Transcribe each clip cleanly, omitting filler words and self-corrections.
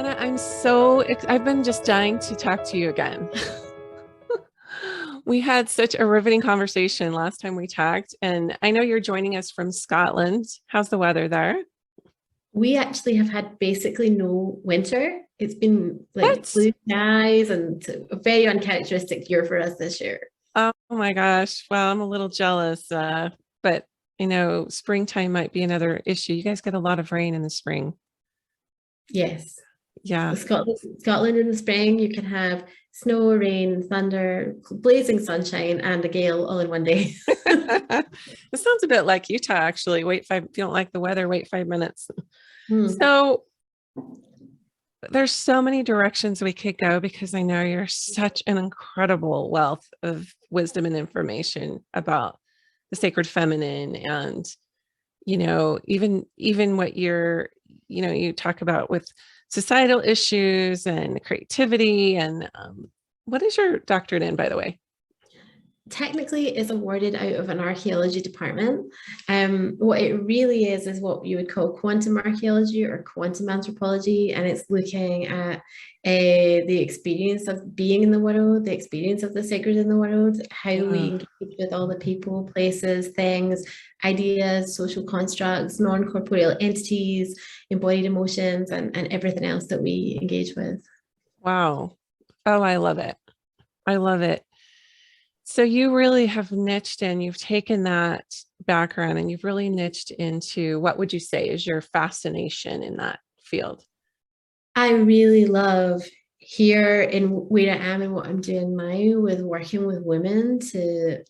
Morgana, I've been just dying to talk to you again. We had such a riveting conversation last time we talked, and I know you're joining us from Scotland. How's the weather there? We actually have had basically no winter. It's been like What? blue skies and a very uncharacteristic year for us this year. Oh my gosh. Well, I'm a little jealous, but springtime might be another issue. You guys get a lot of rain in the spring. Yes. Yeah. Scotland in the spring, you can have snow, rain, thunder, blazing sunshine, and a gale all in one day. This sounds a bit like Utah, actually. If you don't like the weather, wait 5 minutes. Hmm. So there's so many directions we could go because I know you're such an incredible wealth of wisdom and information about the sacred feminine and even what you talk about with societal issues and creativity and what is your doctorate in, by the way? Technically is awarded out of an archaeology department. What it really is what you would call quantum archaeology or quantum anthropology, and it's looking at the experience of being in the world, the experience of the sacred in the world, how we Yeah. engage with all the people, places, things, ideas, social constructs, non-corporeal entities, embodied emotions, and everything else that we engage with. Wow. Oh, I love it. I love it. So you really have niched in, you've taken that background and you've really niched into what would you say is your fascination in that field? I really love here in where I am and what I'm doing now with working with women to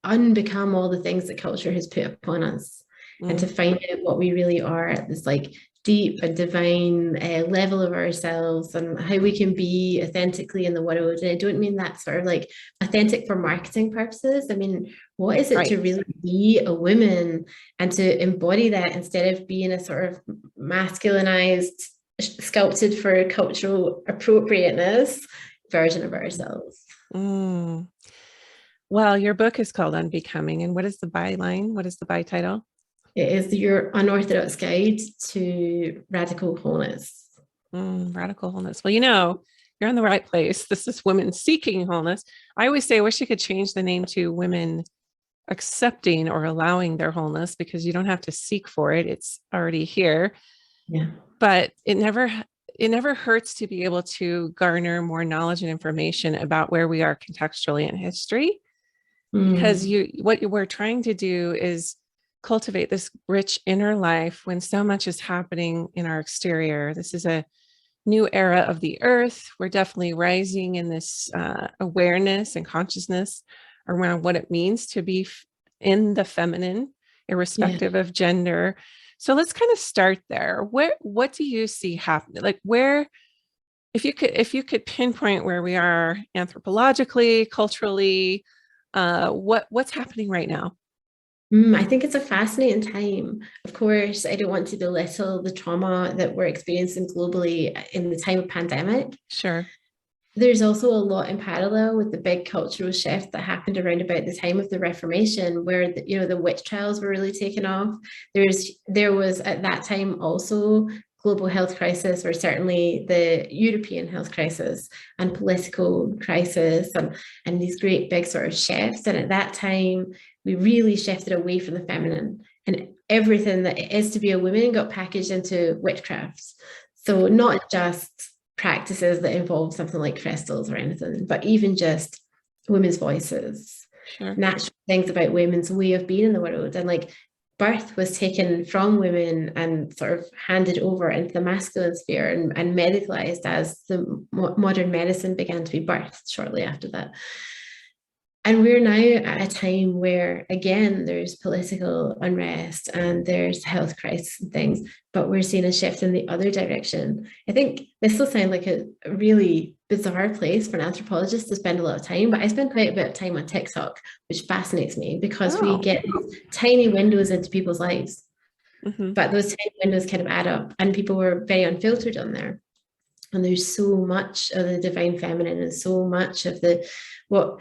unbecome all the things that culture has put upon us and to Mm, find out what we really are at this like deep and divine level of ourselves and how we can be authentically in the world. And I don't mean that sort of like authentic for marketing purposes. I mean, what is it to right. really be a woman and to embody that instead of being a sort of masculinized sculpted for cultural appropriateness version of ourselves. Mm. Well, your book is called Unbecoming. And what is the byline? What is the by title? It is your unorthodox guide to radical wholeness. Radical wholeness. Well, you're in the right place. This is women seeking wholeness. I always say I wish you could change the name to women accepting or allowing their wholeness because you don't have to seek for it. It's already here. Yeah. But it never hurts to be able to garner more knowledge and information about where we are contextually in history because Mm. what we're trying to do is cultivate this rich inner life when so much is happening in our exterior. This is a new era of the earth. We're definitely rising in this awareness and consciousness around what it means to be in the feminine, Yeah. irrespective of gender. So let's kind of start there. What do you see happening? Like where, if you could pinpoint where we are anthropologically, culturally, what's happening right now? I think it's a fascinating time. Of course, I don't want to belittle the trauma that we're experiencing globally in the time of pandemic. Sure. There's also a lot in parallel with the big cultural shift that happened around about the time of the Reformation, where the witch trials were really taking off. There was at that time also global health crisis, or certainly the European health crisis and political crisis, and these great big sort of shifts. And at that time, we really shifted away from the feminine, and everything that it is to be a woman got packaged into witchcrafts. So not just practices that involve something like crystals or anything, but even just women's voices, Sure. natural things about women's way of being in the world. And like birth was taken from women and sort of handed over into the masculine sphere and medicalized as the modern medicine began to be birthed shortly after that. And we're now at a time where, again, there's political unrest and there's health crisis and things, but we're seeing a shift in the other direction. I think this will sound like a really bizarre place for an anthropologist to spend a lot of time, but I spend quite a bit of time on TikTok, which fascinates me because we Oh. get tiny windows into people's lives, Hmm. but those tiny windows kind of add up, and people were very unfiltered on there. And there's so much of the divine feminine and so much of the what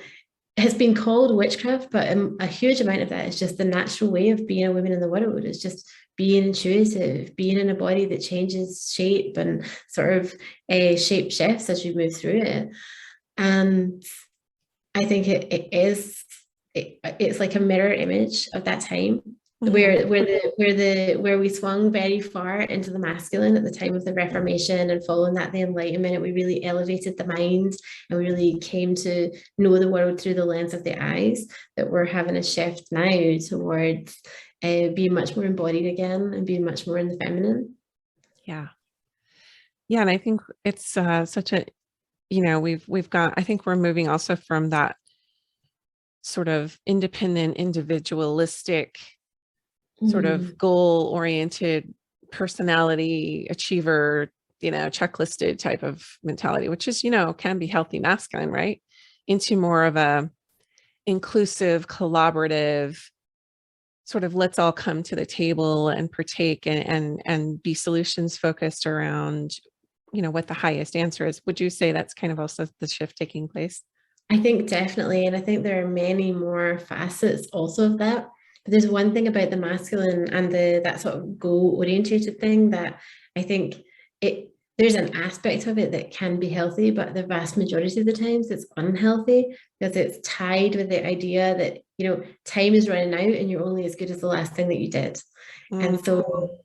has been called witchcraft, but a huge amount of that is just the natural way of being a woman in the world. It's just being intuitive, being in a body that changes shape and sort of shape shifts as you move through it. And I think it's like a mirror image of that time. Mhm. Where we swung very far into the masculine at the time of the Reformation, and following that the Enlightenment, we really elevated the mind and we really came to know the world through the lens of the eyes. That we're having a shift now towards being much more embodied again and being much more in the feminine. Yeah. Yeah. And I think it's such a, we've got, I think we're moving also from that sort of independent, individualistic, sort of goal oriented personality achiever, checklisted type of mentality, which is, can be healthy masculine, right? Into more of a inclusive, collaborative, sort of let's all come to the table and partake and be solutions focused around, what the highest answer is. Would you say that's kind of also the shift taking place? I think definitely, and I think there are many more facets also of that. But there's one thing about the masculine and that sort of goal orientated thing that I think it there's an aspect of it that can be healthy, but the vast majority of the times it's unhealthy because it's tied with the idea that time is running out and you're only as good as the last thing that you did. And Mm. so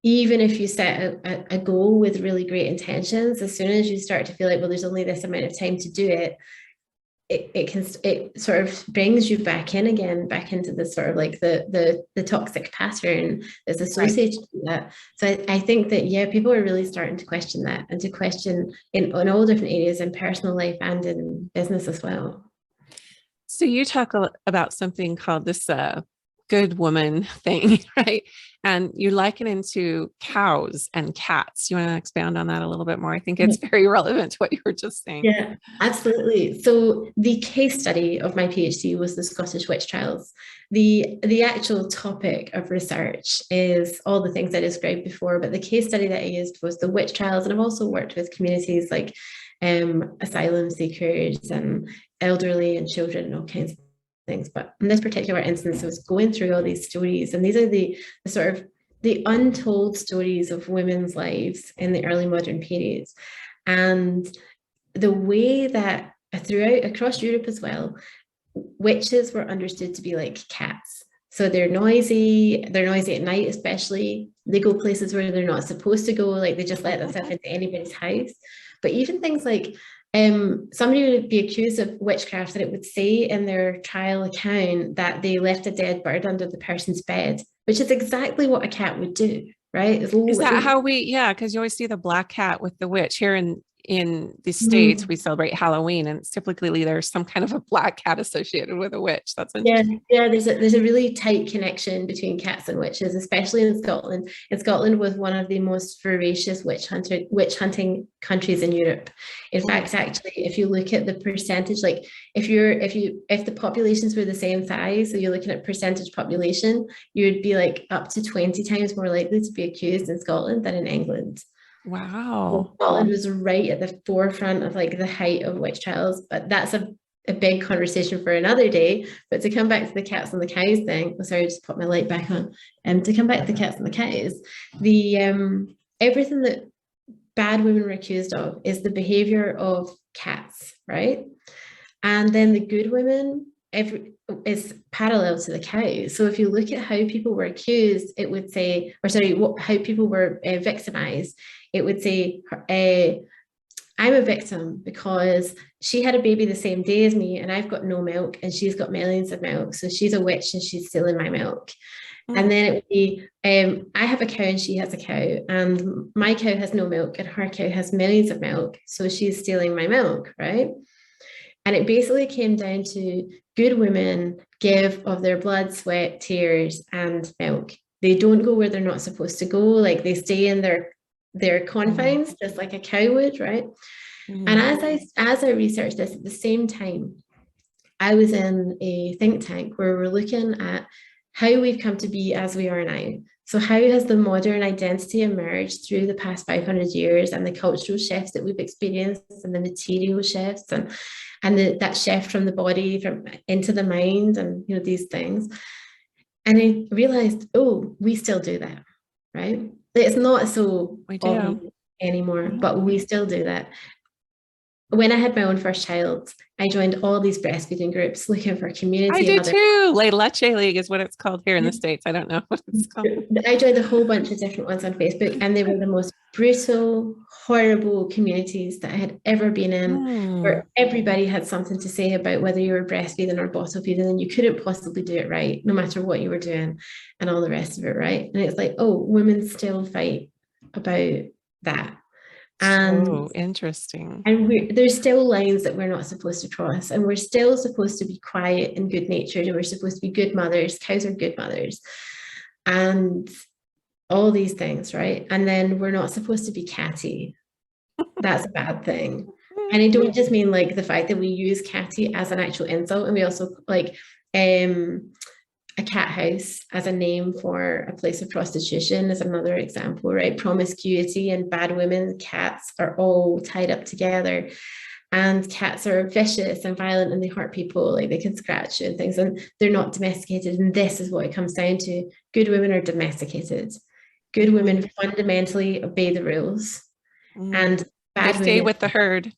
even if you set a goal with really great intentions, as soon as you start to feel like, well, there's only this amount of time to do it, it sort of brings you back in again, back into the sort of like the toxic pattern that's Right. associated with that. So I think that people are really starting to question that, and to question in all different areas in personal life and in business as well. So you talk about something called this good woman thing, right? And you liken into cows and cats. You want to expound on that a little bit more? I think it's very relevant to what you were just saying. Yeah, absolutely. So the case study of my PhD was the Scottish witch trials. The actual topic of research is all the things I described before, but the case study that I used was the witch trials, and I've also worked with communities like asylum seekers and elderly and children and all kinds of things. But in this particular instance, I was going through all these stories, and these are the sort of the untold stories of women's lives in the early modern periods. And the way that throughout across Europe as well, witches were understood to be like cats. So they're noisy at night, especially. They go places where they're not supposed to go, like they just let themselves into anybody's house. But even things like somebody would be accused of witchcraft, and it would say in their trial account that they left a dead bird under the person's bed, which is exactly what a cat would do, right? Is that how yeah, because you always see the black cat with the witch here in the States, Mm. we celebrate Halloween, and it's typically there's some kind of a black cat associated with a witch. That's Yeah, interesting. yeah. There's a really tight connection between cats and witches, especially in Scotland. And Scotland was one of the most voracious witch hunting countries in Europe. In Mm. fact, actually, if you look at the percentage, like if the populations were the same size, so you're looking at percentage population, you would be like up to 20 times more likely to be accused in Scotland than in England. Wow. Scotland was right at the forefront of like the height of witch trials, but that's a big conversation for another day. But to come back to the cats and the cows thing, sorry, I just put my light back on. To come back to the cats and the cows, the everything that bad women were accused of is the behavior of cats, right? And then the good women is parallel to the cows. So if you look at how people were accused, it would say, or sorry, how people were victimized, it would say, I'm a victim because she had a baby the same day as me, and I've got no milk, and she's got millions of milk. So she's a witch and she's stealing my milk. And Mm. then it would be, I have a cow and she has a cow, and my cow has no milk and her cow has millions of milk. So she's stealing my milk, right? And it basically came down to good women give of their blood, sweat, tears, and milk. They don't go where they're not supposed to go. Like they stay in their Mm. confines, just like a cow would, right? And Mm. as I researched this at the same time, I was in a think tank where we're looking at how we've come to be as we are now. So how has the modern identity emerged through the past 500 years, and the cultural shifts that we've experienced and the material shifts? and that shift from the body from into the mind, and these things. And I realized, oh, we still do that, right? It's not so We obvious do. anymore, but we still do that. When I had my own first child, I joined all these breastfeeding groups looking for a I community of do other. too. Lay Leche League is what it's called here in the States. I don't know what it's called. I joined a whole bunch of different ones on Facebook, and they were the most brutal, horrible communities that I had ever been in, where everybody had something to say about whether you were breastfeeding or bottle feeding, and you couldn't possibly do it right, no matter what you were doing, and all the rest of it, right? And it's like, oh, women still fight about that. So interesting. And there's still lines that we're not supposed to cross, and we're still supposed to be quiet and good natured, and we're supposed to be good mothers. Cows are good mothers, and all these things, right? And then we're not supposed to be catty. That's a bad thing. And I don't just mean like the fact that we use catty as an actual insult, and we also like a cat house as a name for a place of prostitution is another example, right? Promiscuity and bad women, cats are all tied up together. And cats are vicious and violent, and they hurt people, like they can scratch you and things, and they're not domesticated. And this is what it comes down to. Good women are domesticated. Good women fundamentally obey the rules. And they bad stay women, with the herd.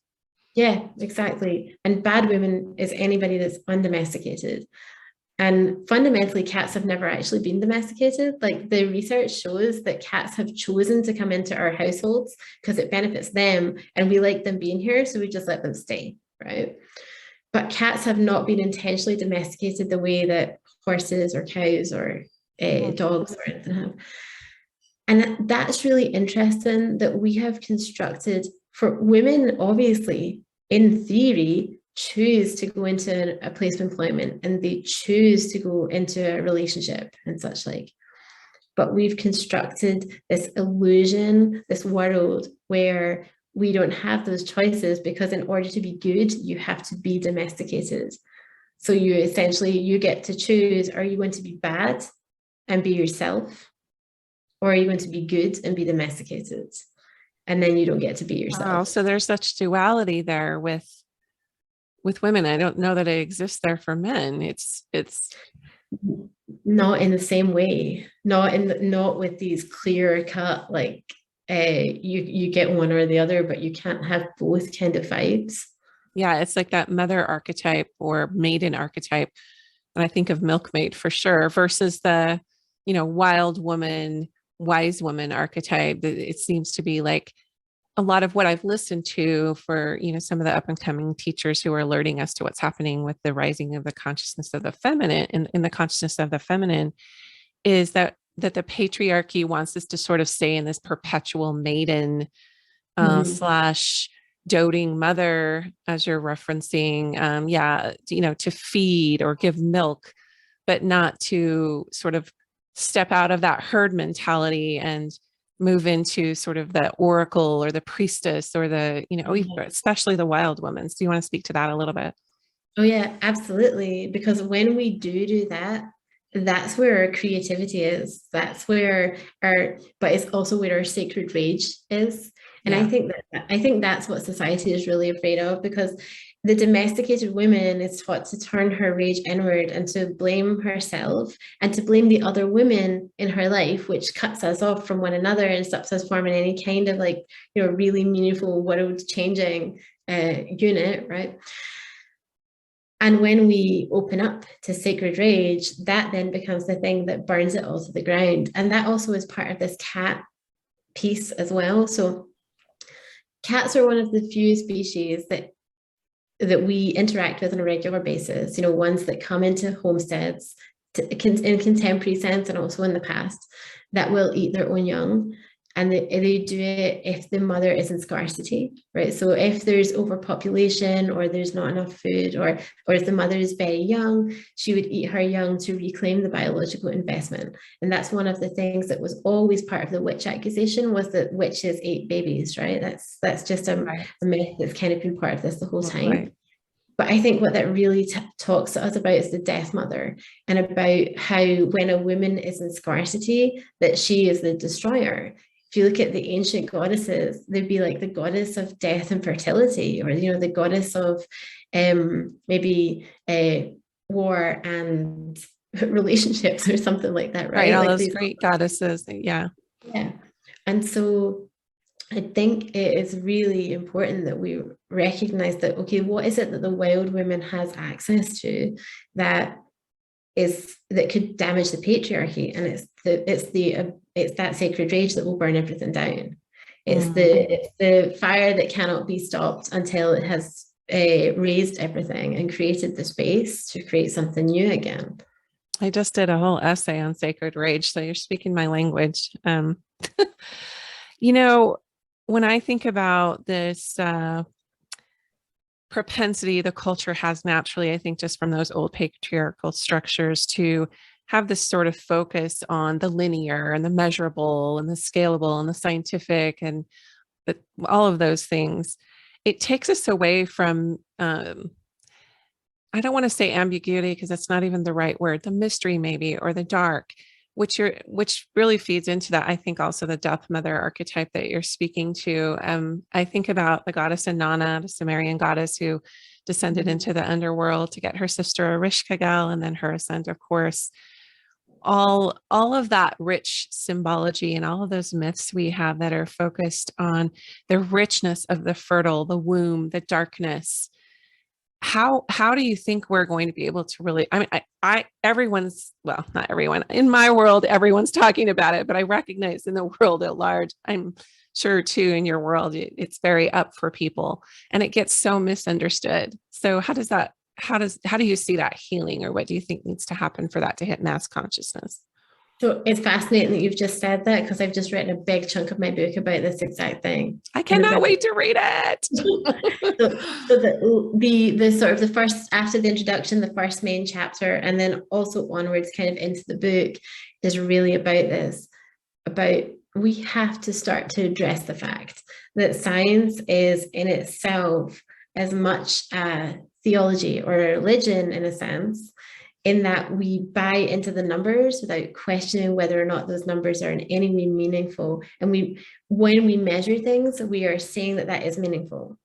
yeah, exactly. And bad women is anybody that's undomesticated. And fundamentally, cats have never actually been domesticated. Like the research shows that cats have chosen to come into our households because it benefits them, and we like them being here, so we just let them stay, right? But cats have not been intentionally domesticated the way that horses or cows or dogs or anything have. And that's really interesting that we have constructed for women, obviously, in theory, choose to go into a place of employment, and they choose to go into a relationship and such like. But we've constructed this illusion, this world where we don't have those choices, because in order to be good, you have to be domesticated. So you get to choose, are you going to be bad and be yourself? Or are you going to be good and be domesticated? And then you don't get to be yourself. Wow. So there's such duality there with women. I don't know that it exists there for men. It's not in the same way. Not with these clear cut like you get one or the other, but you can't have both kind of vibes. Yeah, it's like that mother archetype or maiden archetype. And I think of milkmaid for sure versus the, wild woman, wise woman archetype. It seems to be like a lot of what I've listened to for, some of the up and coming teachers who are alerting us to what's happening with the rising of the consciousness of the feminine in the consciousness of the feminine is that the patriarchy wants us to sort of stay in this perpetual maiden slash doting mother, as you're referencing, to feed or give milk, but not to sort of step out of that herd mentality and move into sort of the oracle or the priestess or the, especially the wild women. So do you want to speak to that a little bit? Oh yeah, absolutely. Because when we do that, that's where our creativity is. That's where but it's also where our sacred rage is. And Yeah. I think that's what society is really afraid of, because the domesticated woman is taught to turn her rage inward and to blame herself and to blame the other women in her life, which cuts us off from one another and stops us forming any kind of really meaningful world changing unit, right? And when we open up to sacred rage, that then becomes the thing that burns it all to the ground. And that also is part of this cat piece as well. So cats are one of the few species that we interact with on a regular basis, ones that come into homesteads in contemporary sense and also in the past, that will eat their own young. And they do it if the mother is in scarcity, right? So if there's overpopulation or there's not enough food, or if the mother is very young, she would eat her young to reclaim the biological investment. And that's one of the things that was always part of the witch accusation, was that witches ate babies, right? That's just a myth that's kind of been part of this the whole time. Right. But I think what that really talks to us about is the death mother, and about how when a woman is in scarcity, that she is the destroyer. if you look at the ancient goddesses, they'd be like the goddess of death and fertility, or, you know, the goddess of maybe war and relationships or something like that, Right. right? All Like those these, great goddesses. Yeah. yeah. And so I think it is really important that we recognize that, okay, what is it that the wild woman has access to that could damage the patriarchy? And it's that sacred rage that will burn everything down. It's the fire that cannot be stopped until it has raised everything and created the space to create something new again. I just did a whole essay on sacred rage, so you're speaking my language. You know, when I think about this propensity the culture has naturally, I think just from those old patriarchal structures to have this sort of focus on the linear and the measurable and the scalable and the scientific and all of those things, it takes us away from I don't want to say ambiguity because that's not even the right word, the mystery maybe, or the dark, which really feeds into that. I think also the death mother archetype that you're speaking to. I think about the goddess Inanna, the Sumerian goddess who descended into the underworld to get her sister Erishkigal and then her ascent, of course. All of that rich symbology and all of those myths we have that are focused on the richness of the fertile, the womb, the darkness. How do you think we're going to be able to really, I mean, I everyone's, well, not everyone in my world, everyone's talking about it, but I recognize in the world at large, I'm sure too in your world, it's very up for people and it gets so misunderstood. So how do you see that healing, or what do you think needs to happen for that to hit mass consciousness? So it's fascinating that you've just said that, because I've just written a big chunk of my book about this exact thing. I cannot wait to read it. The sort of the first, after the introduction, the first main chapter, and then also onwards kind of into the book, is really about this, about we have to start to address the fact that science is in itself as much a theology or a religion in a sense, in that we buy into the numbers without questioning whether or not those numbers are in any way meaningful. And when we measure things, we are saying that that is meaningful.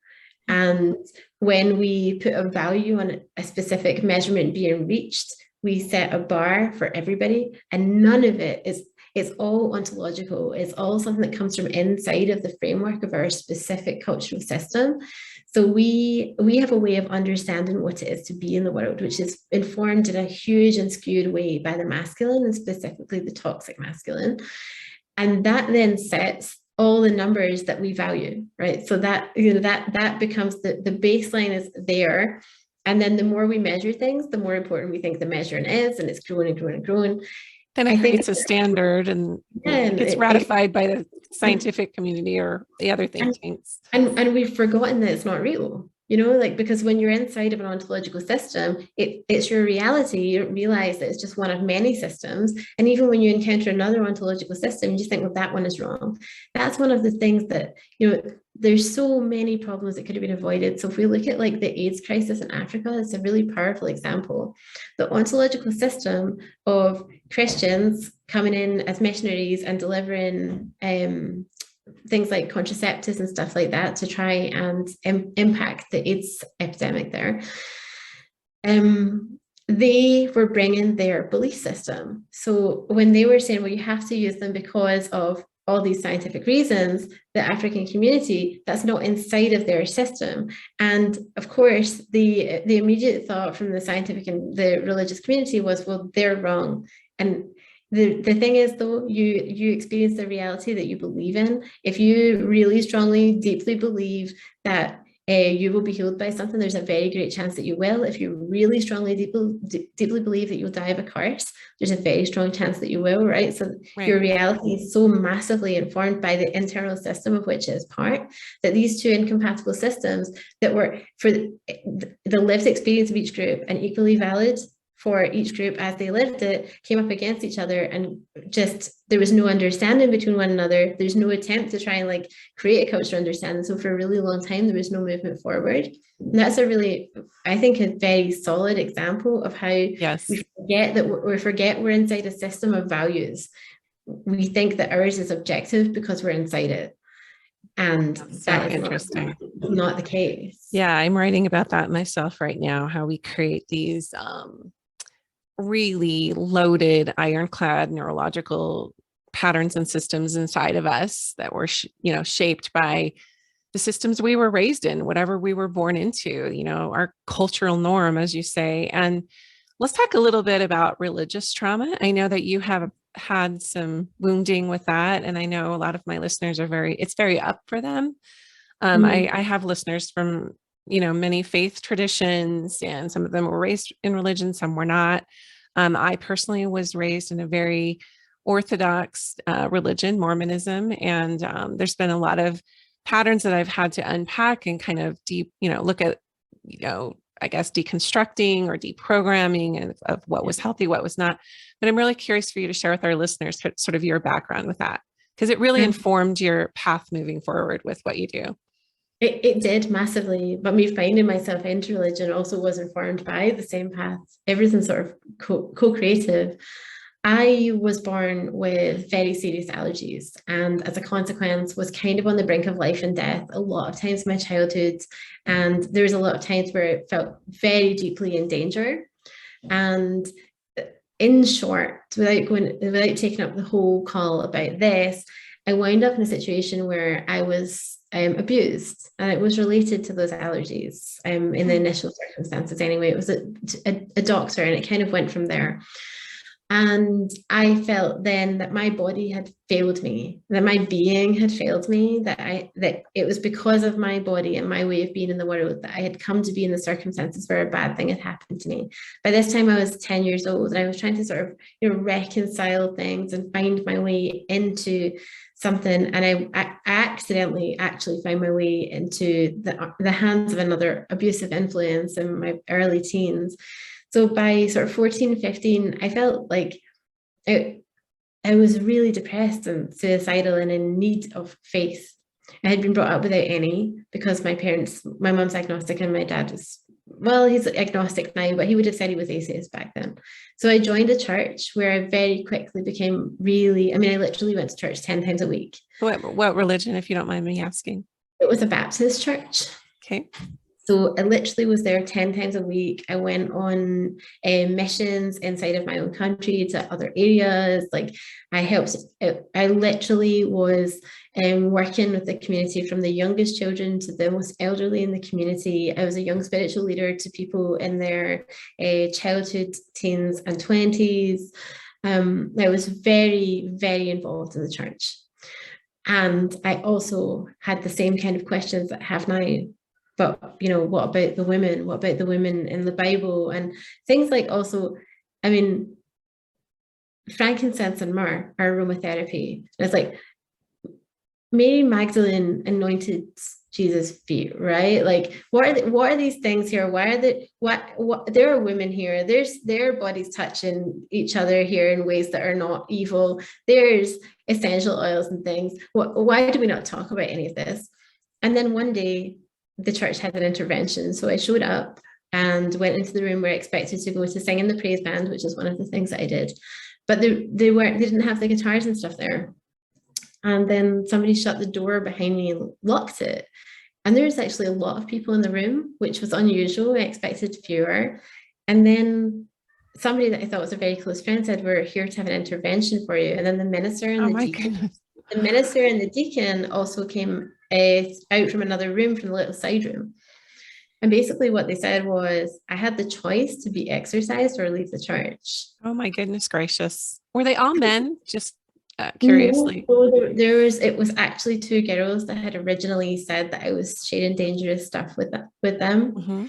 And when we put a value on a specific measurement being reached, we set a bar for everybody, and none of it is, it's all ontological. It's all something that comes from inside of the framework of our specific cultural system. So we have a way of understanding what it is to be in the world, which is informed in a huge and skewed way by the masculine, and specifically the toxic masculine. And that then sets all the numbers that we value, right? So that, you know, that becomes the baseline is there. And then the more we measure things, the more important we think the measuring is, and it's growing and growing and growing. Then it creates a standard and gets ratified by the scientific community or the other think tanks. And we've forgotten that it's not real, you know, like, because when you're inside of an ontological system, it's your reality. You don't realize that it's just one of many systems. And even when you encounter another ontological system, you just think, well, that one is wrong. That's one of the things that, you know, there's so many problems that could have been avoided. So if we look at like the AIDS crisis in Africa, it's a really powerful example. The ontological system of Christians coming in as missionaries and delivering things like contraceptives and stuff like that to try and impact the AIDS epidemic there. They were bringing their belief system. So when they were saying, well, you have to use them because of all these scientific reasons, the African community, that's not inside of their system. And of course, the immediate thought from the scientific and the religious community was, well, they're wrong. And the thing is, though, you experience the reality that you believe in. If you really strongly, deeply believe that you will be healed by something, there's a very great chance that you will. If you really strongly, deeply believe that you'll die of a curse, there's a very strong chance that you will, right? So your reality is so massively informed by the internal system of which it is part, that these two incompatible systems that were for the lived experience of each group and equally valid for each group as they lived it, came up against each other, and just there was no understanding between one another. There's no attempt to try and like create a cultural understanding. So for a really long time, there was no movement forward. And that's a really, I think, a very solid example of how we forget that we forget we're inside a system of values. we think that ours is objective because we're inside it. And So that is not the case. Yeah, I'm writing about that myself right now, how we create these really loaded, ironclad neurological patterns and systems inside of us that were, shaped by the systems we were raised in, whatever we were born into, our cultural norm, as you say. And let's talk a little bit about religious trauma. I know that you have had some wounding with that. And I know a lot of my listeners it's very up for them. I have listeners from, many faith traditions, and some of them were raised in religion, some were not. I personally was raised in a very Orthodox religion, Mormonism, and there's been a lot of patterns that I've had to unpack and kind of look at, I guess, deconstructing or deprogramming of what was healthy, what was not. But I'm really curious for you to share with our listeners sort of your background with that, because it really informed your path moving forward with what you do. It did massively, but me finding myself into religion also was informed by the same path. Everything's sort of co-creative. I was born with very serious allergies, and as a consequence was kind of on the brink of life and death a lot of times in my childhood. And there was a lot of times where I felt very deeply in danger. And in short, without taking up the whole call about this, I wound up in a situation where I was abused, and it was related to those allergies in the initial circumstances. Anyway, it was a doctor, and it kind of went from there. And I felt then that my body had failed me, that my being had failed me, that it was because of my body and my way of being in the world that I had come to be in the circumstances where a bad thing had happened to me. By this time I was 10 years old, and I was trying to sort of reconcile things and find my way into something. And I accidentally actually found my way into the hands of another abusive influence in my early teens. So by sort of 14, 15, I felt like I was really depressed and suicidal and in need of faith. I had been brought up without any, because my mum's agnostic and my dad is, well, he's agnostic now, but he would have said he was atheist back then. So I joined a church where I very quickly became I literally went to church 10 times a week. What religion, if you don't mind me asking? It was a Baptist church. Okay. So I literally was there 10 times a week. I went on missions inside of my own country to other areas. Like I literally was working with the community, from the youngest children to the most elderly in the community. I was a young spiritual leader to people in their childhood, teens and 20s. I was very, very involved in the church. And I also had the same kind of questions that I have now. But, what about the women? What about the women in the Bible? And things like also, frankincense and myrrh are aromatherapy. And it's like Mary Magdalene anointed Jesus' feet, right? Like, what are these things here? Why are there are women here? There's their bodies touching each other here in ways that are not evil. There's essential oils and things. Why do we not talk about any of this? And then one day, the church had an intervention. So I showed up and went into the room where I expected to go to sing in the praise band, which is one of the things that I did. But they didn't have the guitars and stuff there. And then somebody shut the door behind me and locked it. And there's actually a lot of people in the room, which was unusual. I expected fewer. And then somebody that I thought was a very close friend said, "We're here to have an intervention for you." And then the minister and the minister and the deacon also came out from another room, from the little side room. And basically what they said was I had the choice to be exorcised or leave the church. Oh my goodness gracious. Were they all men? Just curiously. No, it was actually two girls that had originally said that I was sharing dangerous stuff with them. Mm-hmm.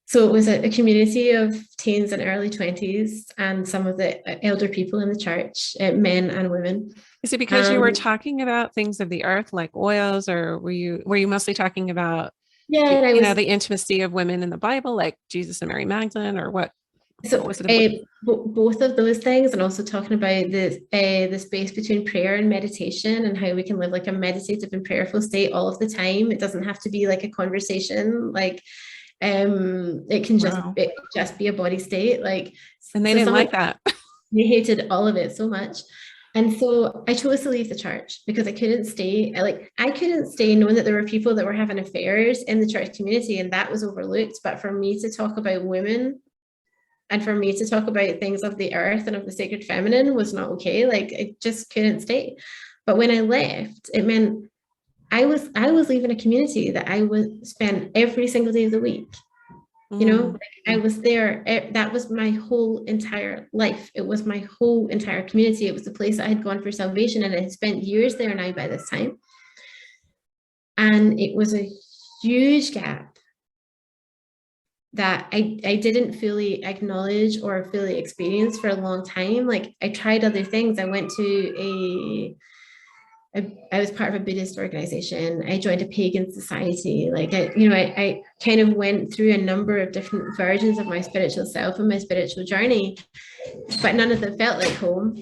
So it was a community of teens and early 20s, and some of the elder people in the church, men and women. Is it because you were talking about things of the earth, like oils, or were you mostly talking about, the intimacy of women in the Bible, like Jesus and Mary Magdalene, or what? So what was it both of those things, and also talking about the space between prayer and meditation, and how we can live like a meditative and prayerful state all of the time. It doesn't have to be like a conversation, like it can just be a body state. Like, and they didn't like that. They hated all of it so much. And so I chose to leave the church because I couldn't stay. I couldn't stay knowing that there were people that were having affairs in the church community, and that was overlooked. But for me to talk about women and for me to talk about things of the earth and of the sacred feminine was not okay. Like I just couldn't stay. But when I left, it meant I was leaving a community that I would spend every single day of the week. You know, like I was there. That was my whole entire life. It was my whole entire community. It was the place I had gone for salvation, and I had spent years there now by this time. And it was a huge gap that I didn't fully acknowledge or fully experience for a long time. Like I tried other things. I went to I was part of a Buddhist organization. I joined a pagan society. Like I kind of went through a number of different versions of my spiritual self and my spiritual journey, but none of them felt like home.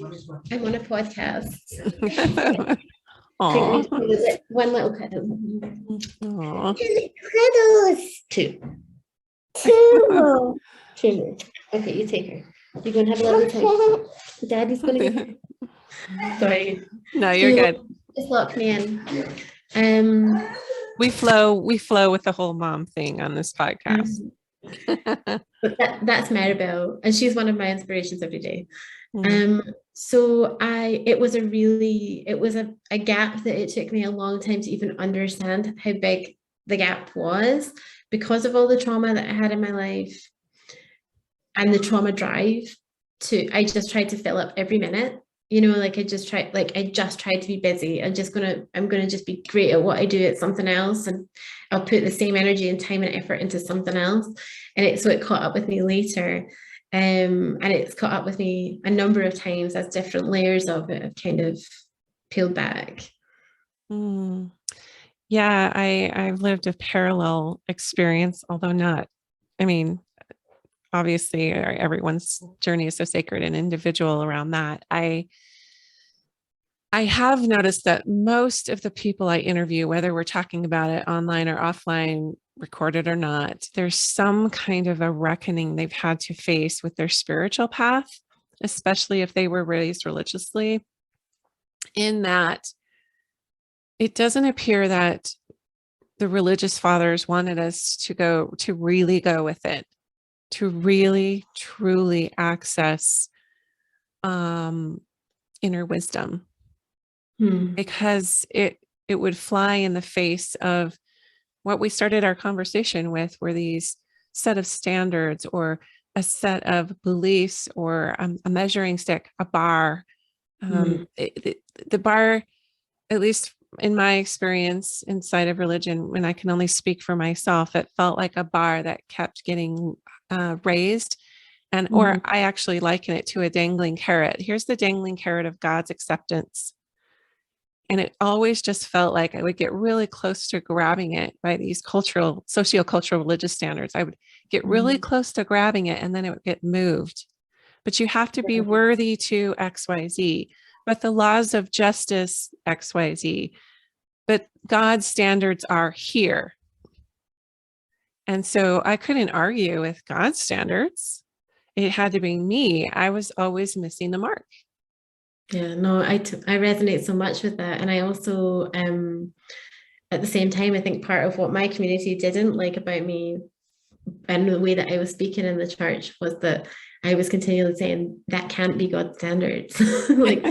I'm on a podcast. One little cuddle. Cuddles. Two. Okay, you take her. You're gonna have a lovely time. Daddy's gonna get her. Sorry. No, you're good. Just lock me in. We flow with the whole mom thing on this podcast. But that's Maribel, and she's one of my inspirations every day. So it was a gap that it took me a long time to even understand how big the gap was because of all the trauma that I had in my life and the trauma drive I just tried to fill up every minute. You know, like I just tried to be busy. I'm gonna just be great at what I do at something else, and I'll put the same energy and time and effort into something else. And it caught up with me later. And it's caught up with me a number of times as different layers of it have kind of peeled back. Yeah, I've lived a parallel experience, although not, I mean, obviously everyone's journey is so sacred and individual around that. I have noticed that most of the people I interview, whether we're talking about it online or offline, recorded or not, there's some kind of a reckoning they've had to face with their spiritual path, especially if they were raised religiously, in that it doesn't appear that the religious fathers wanted us to really go with it, to really truly access inner wisdom, because it would fly in the face of what we started our conversation with, were these set of standards or a set of beliefs or a measuring stick, a bar. The bar, at least in my experience inside of religion, when I can only speak for myself, it felt like a bar that kept getting raised. Or I actually liken it to a dangling carrot. Here's the dangling carrot of God's acceptance. And it always just felt like I would get really close to grabbing it by these sociocultural, religious standards. I would get really close to grabbing it, and then it would get moved. But you have to be worthy to XYZ. But the laws of justice, XYZ. But God's standards are here. And so I couldn't argue with God's standards. It had to be me. I was always missing the mark. Yeah, no, I resonate so much with that. And I also, at the same time, I think part of what my community didn't like about me and the way that I was speaking in the church was that I was continually saying that can't be God's standards. Like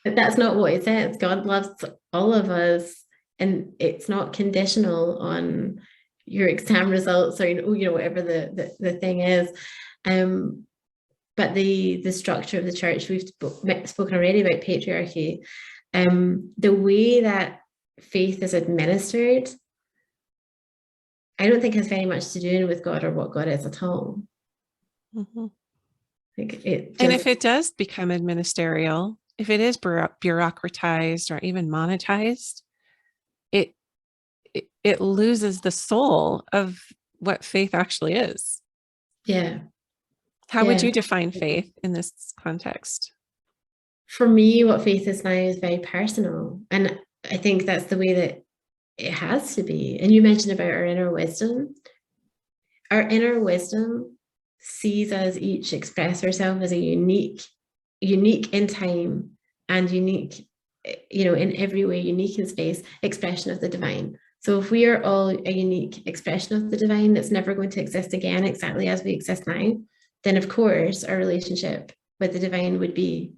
that's not what it says. God loves all of us, and it's not conditional on your exam results or whatever the thing is. But the structure of the church, we've spoken already about patriarchy, the way that faith is administered, I don't think has very much to do with God or what God is at all. Like and if it does become administerial, if it is bureaucratized or even monetized, it loses the soul of what faith actually is. Yeah. How would you define faith in this context? For me, what faith is now is very personal. And I think that's the way that it has to be. And you mentioned about our inner wisdom. Our inner wisdom sees us each express ourselves as a unique in time and unique, in every way, unique in space, expression of the divine. So if we are all a unique expression of the divine that's never going to exist again exactly as we exist now, then of course our relationship with the divine would be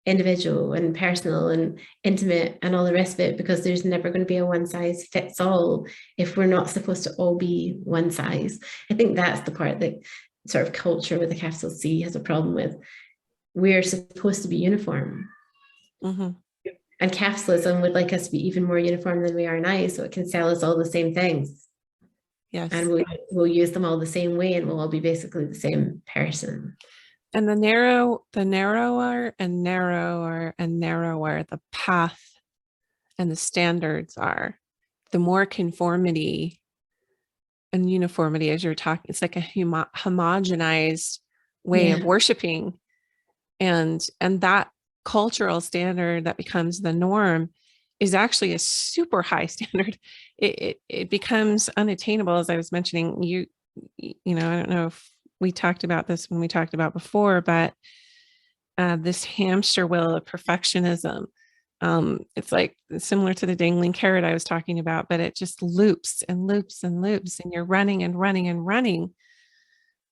individual and personal and intimate and all the rest of it, because there's never going to be a one size fits all if we're not supposed to all be one size. I think that's the part that sort of culture with a capital C has a problem with. We're supposed to be uniform. Mm-hmm. And capitalism would like us to be even more uniform than we are now, so it can sell us all the same things. Yes. And we'll use them all the same way, and we'll all be basically the same person. And the narrower and narrower and narrower the path and the standards are, the more conformity and uniformity, as you're talking, it's like a homogenized way of worshiping. And that cultural standard that becomes the norm is actually a super high standard. It becomes unattainable, as I was mentioning. You know, I don't know if we talked about this when we talked about before, but this hamster wheel of perfectionism. It's like similar to the dangling carrot I was talking about, but it just loops and loops and loops, and you're running and running and running.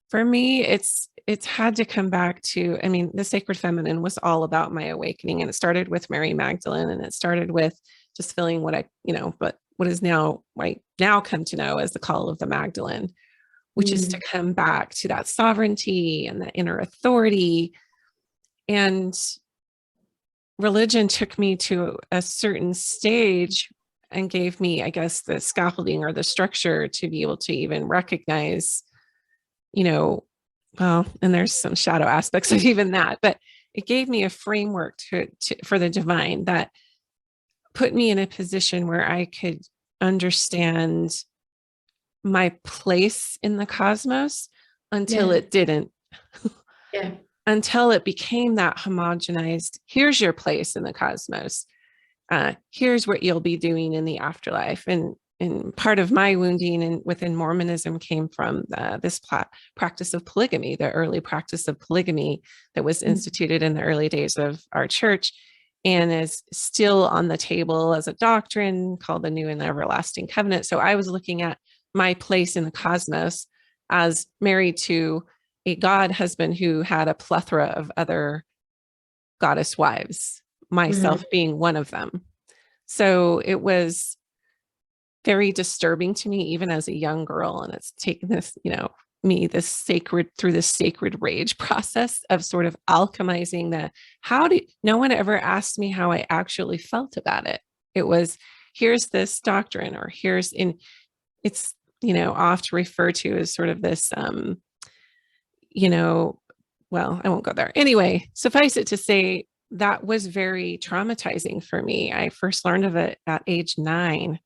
For me, it's had to come back to, I mean, the sacred feminine was all about my awakening, and it started with Mary Magdalene, and it started with just feeling what but what is now, I now come to know as the call of the Magdalene, which is to come back to that sovereignty and the inner authority. And religion took me to a certain stage and gave me, I guess, the scaffolding or the structure to be able to even recognize, well, and there's some shadow aspects of even that, but it gave me a framework for the divine that put me in a position where I could understand my place in the cosmos until it didn't. Until it became that homogenized, here's your place in the cosmos. Here's what you'll be doing in the afterlife. And part of my wounding and within Mormonism came from this practice of polygamy, the early practice of polygamy that was instituted in the early days of our church, and is still on the table as a doctrine called the New and Everlasting Covenant. So I was looking at my place in the cosmos as married to a god husband who had a plethora of other goddess wives, myself being one of them. So it was very disturbing to me, even as a young girl. And it's taken this, through this sacred rage process of sort of alchemizing no one ever asked me how I actually felt about it. It was, here's this doctrine, or it's, oft referred to as sort of this, well, I won't go there. Anyway, suffice it to say, that was very traumatizing for me. I first learned of it at age 9,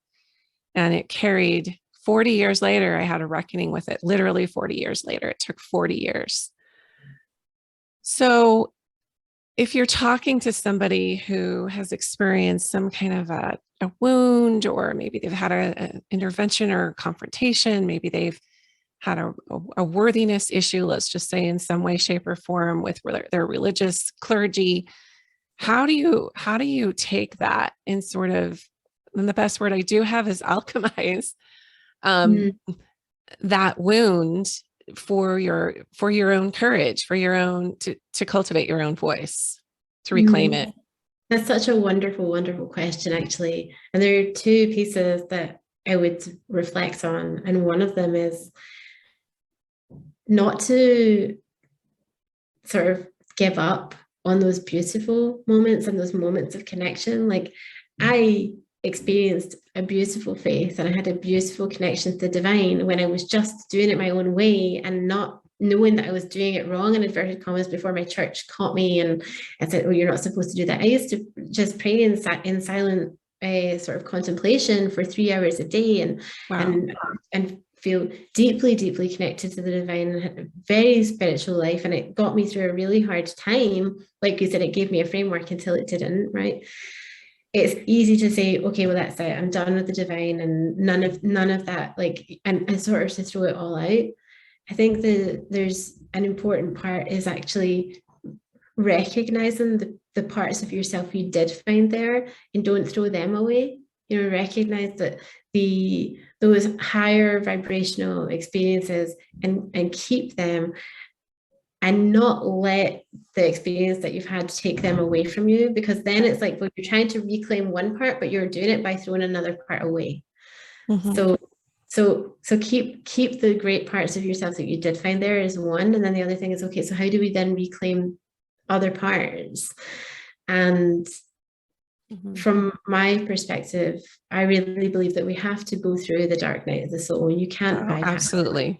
and it carried 40 years later. I had a reckoning with it, literally 40 years later. It took 40 years. So if you're talking to somebody who has experienced some kind of a wound, or maybe they've had an intervention or confrontation, maybe they've had a worthiness issue, let's just say, in some way, shape, or form with their religious clergy, how do you take that and sort of, and the best word I do have is alchemize that wound for your own courage, for your own, to cultivate your own voice, to reclaim it? That's such a wonderful, wonderful question, actually. And there are two pieces that I would reflect on. And one of them is not to sort of give up on those beautiful moments and those moments of connection. Like, I experienced a beautiful faith and I had a beautiful connection to the divine when I was just doing it my own way and not knowing that I was doing it wrong, in inverted commas, before my church caught me and said, oh, you're not supposed to do that. I used to just pray in silent sort of contemplation for 3 hours a day, and feel deeply, deeply connected to the divine, and had a very spiritual life. And it got me through a really hard time. Like you said, it gave me a framework until it didn't, right? It's easy to say, okay, well, that's it, I'm done with the divine, and none of that, like, and sort of to throw it all out. I think that there's an important part is actually recognizing the parts of yourself you did find there, and don't throw them away. You know, recognize that those higher vibrational experiences, and keep them, and not let the experience that you've had take them away from you, because then it's like, well, you're trying to reclaim one part, but you're doing it by throwing another part away. So keep the great parts of yourself that you did find there is one, and then the other thing is, okay, so how do we then reclaim other parts? And from my perspective, I really believe that we have to go through the dark night of the soul. You can't bypass absolutely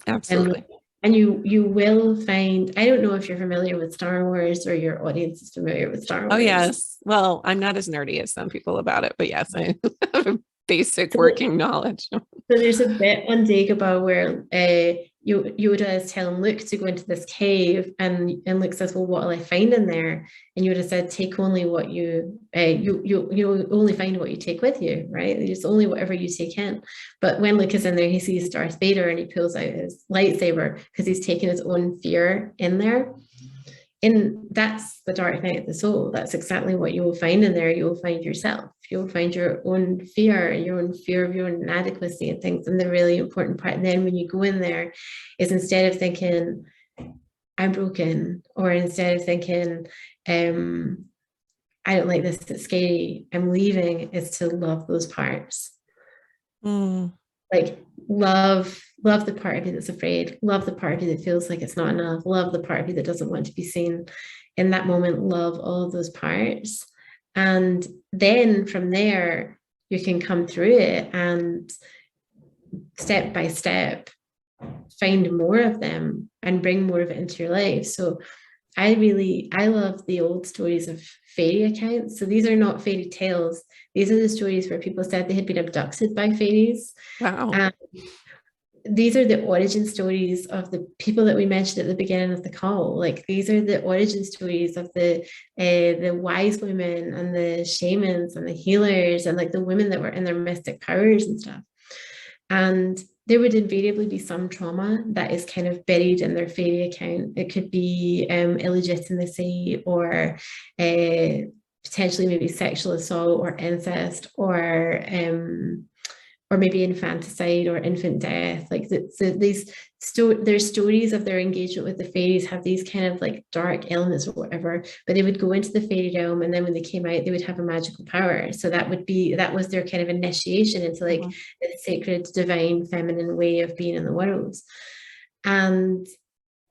it. And you will find, I don't know if you're familiar with Star Wars, or your audience is familiar with Star Wars. Oh, yes. Well, I'm not as nerdy as some people about it, but yes, I have a basic working knowledge. So there's a bit on Dagobah where Yoda is telling Luke to go into this cave, and Luke says, well, what will I find in there? And Yoda said, take only what you only find what you take with you, right? It's only whatever you take in. But when Luke is in there, he sees Darth Vader, and he pulls out his lightsaber because he's taken his own fear in there. And that's the dark night of the soul. That's exactly what you will find in there. You will find yourself. You'll find your own fear, and your own fear of your own inadequacy and things. And the really important part, and then when you go in there, is instead of thinking, I'm broken, or instead of thinking, I don't like this, it's scary, I'm leaving, is to love those parts. Like love the part of you that's afraid, love the part of you that feels like it's not enough, love the part of you that doesn't want to be seen. In that moment, love all of those parts. And then from there, you can come through it and step by step find more of them and bring more of it into your life. So I love the old stories of fairy accounts. So these are not fairy tales. These are the stories where people said they had been abducted by fairies. Wow. These are the origin stories of the people that we mentioned at the beginning of the call. Like, these are the origin stories of the wise women and the shamans and the healers, and like the women that were in their mystic powers and stuff. And there would invariably be some trauma that is kind of buried in their fairy account. It could be illegitimacy, or potentially maybe sexual assault or incest, or maybe infanticide or infant death. Like there's stories of their engagement with the fairies have these kind of like dark elements or whatever, but they would go into the fairy realm, and then when they came out, they would have a magical power. So that was their kind of initiation into like the sacred, divine, feminine way of being in the world. And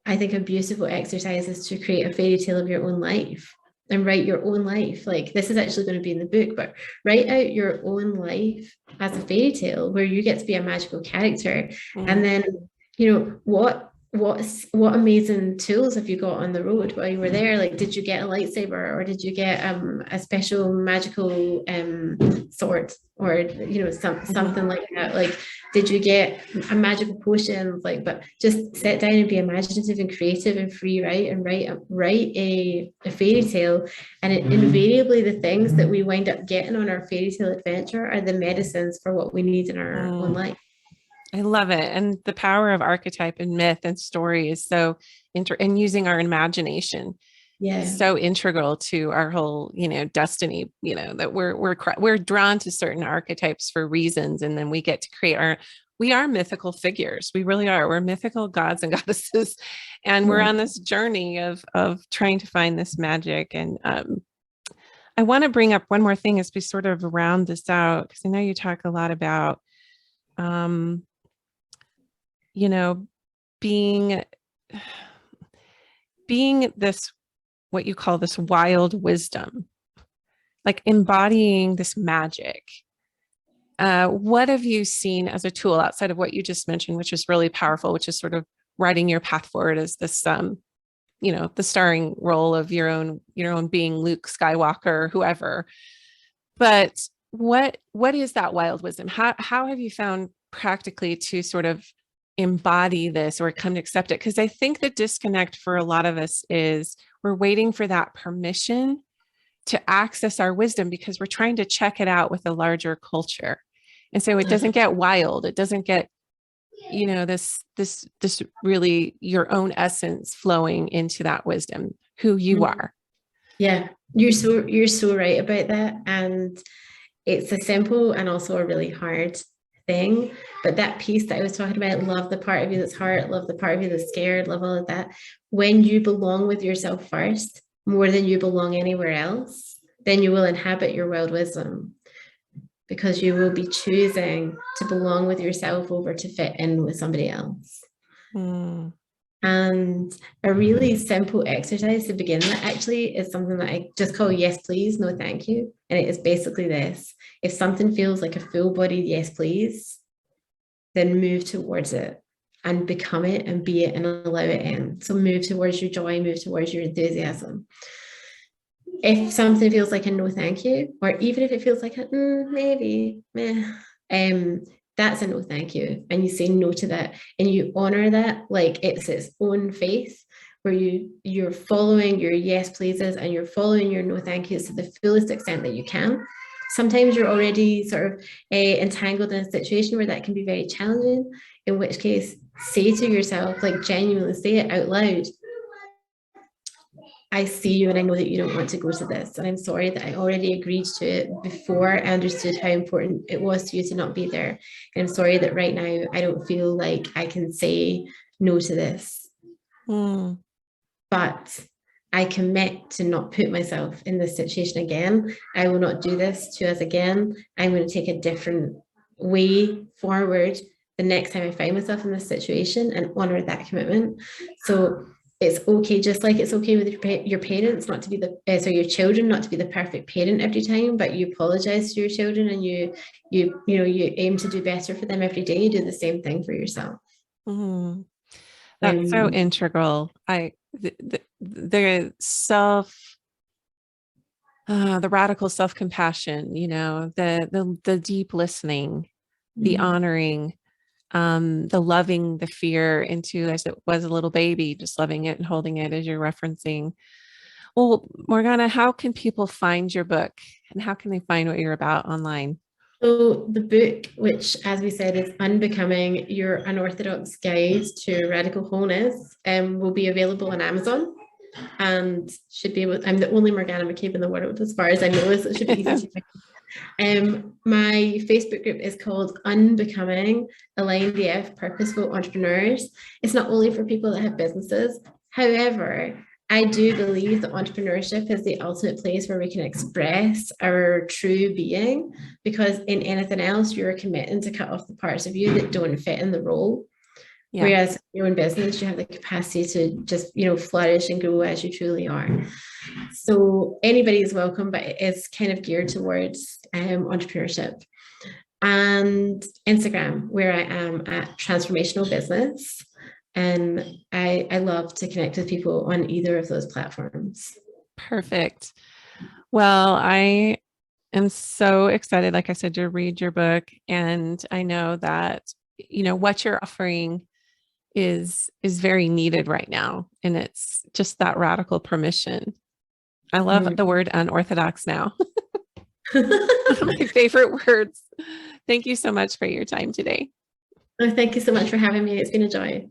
I think a beautiful exercise is to create a fairy tale of your own life and write your own life. Like, this is actually going to be in the book, but write out your own life as a fairy tale where you get to be a magical character. And then, you know, what amazing tools have you got on the road while you were there? Like, did you get a lightsaber, or did you get a special magical sword, or, you know, something like that? Like, did you get a magical potion? Like, but just sit down and be imaginative and creative and free, right? And write a fairy tale. And invariably, the things that we wind up getting on our fairy tale adventure are the medicines for what we need in our own life. I love it. And the power of archetype and myth and story is so and using our imagination. Yeah. So integral to our whole, you know, destiny, you know, that we're drawn to certain archetypes for reasons. And then we get to create we are mythical figures. We really are. We're mythical gods and goddesses. And we're on this journey of trying to find this magic. And I want to bring up one more thing as we sort of round this out, because I know you talk a lot about you know, being this, what you call this wild wisdom, like embodying this magic. What have you seen as a tool outside of what you just mentioned, which is really powerful, which is sort of writing your path forward as this, you know, the starring role of your own being, Luke Skywalker, whoever. But what is that wild wisdom? How have you found practically to sort of embody this or come to accept it? Because I think the disconnect for a lot of us is we're waiting for that permission to access our wisdom, because we're trying to check it out with a larger culture. And so it doesn't get wild. It doesn't get you know, this really your own essence flowing into that wisdom, who you Mhm. are. Yeah, you're so right about that. And it's a simple and also a really hard thing. But that piece that I was talking about, love the part of you that's hurt, love the part of you that's scared, love all of that. When you belong with yourself first, more than you belong anywhere else, then you will inhabit your world wisdom, because you will be choosing to belong with yourself over to fit in with somebody else. Mm. And a really simple exercise to begin with actually is something that I just call yes, please, no, thank you. And it is basically this: if something feels like a full bodied yes, please, then move towards it and become it and be it and allow it in. So move towards your joy, move towards your enthusiasm. If something feels like a no, thank you, or even if it feels like a maybe, meh, that's a no, thank you. And you say no to that and you honor that like it's its own faith, where you're following your yes pleases and you're following your no thank yous to the fullest extent that you can. Sometimes you're already sort of entangled in a situation where that can be very challenging, in which case say to yourself, like genuinely say it out loud: I see you and I know that you don't want to go to this. And I'm sorry that I already agreed to it before I understood how important it was to you to not be there. And I'm sorry that right now I don't feel like I can say no to this. Mm. But I commit to not put myself in this situation again. I will not do this to us again. I'm going to take a different way forward the next time I find myself in this situation, and honor that commitment. So it's okay, just like it's okay with your parents not to be your children not to be the perfect parent every time, but you apologize to your children and you aim to do better for them every day. You do the same thing for yourself. Mm. That's so Um, integral. The the radical self-compassion, you know, the deep listening, the honoring, the loving the fear into as it was a little baby, just loving it and holding it as you're referencing. Well, Morgana, how can people find your book and how can they find what you're about online? So the book, which as we said is Unbecoming, Your Unorthodox Guide to Radical Wholeness, will be available on Amazon and should be able, I'm the only Morgana McCabe in the world as far as I know, so it should be easy to find. My Facebook group is called Unbecoming, Aligned AF Purposeful Entrepreneurs. It's not only for people that have businesses. However, I do believe that entrepreneurship is the ultimate place where we can express our true being, because in anything else, you're committing to cut off the parts of you that don't fit in the role. Yeah. Whereas your own business, you have the capacity to just, flourish and grow as you truly are. So anybody is welcome, but it is kind of geared towards entrepreneurship. And Instagram, where I am at Transformational Business. And I love to connect with people on either of those platforms. Perfect. Well, I am so excited, like I said, to read your book. And I know that, you know, what you're offering is very needed right now. And it's just that radical permission. I love the word unorthodox now. One of my favorite words. Thank you so much for your time today. Thank you so much for having me. It's been a joy.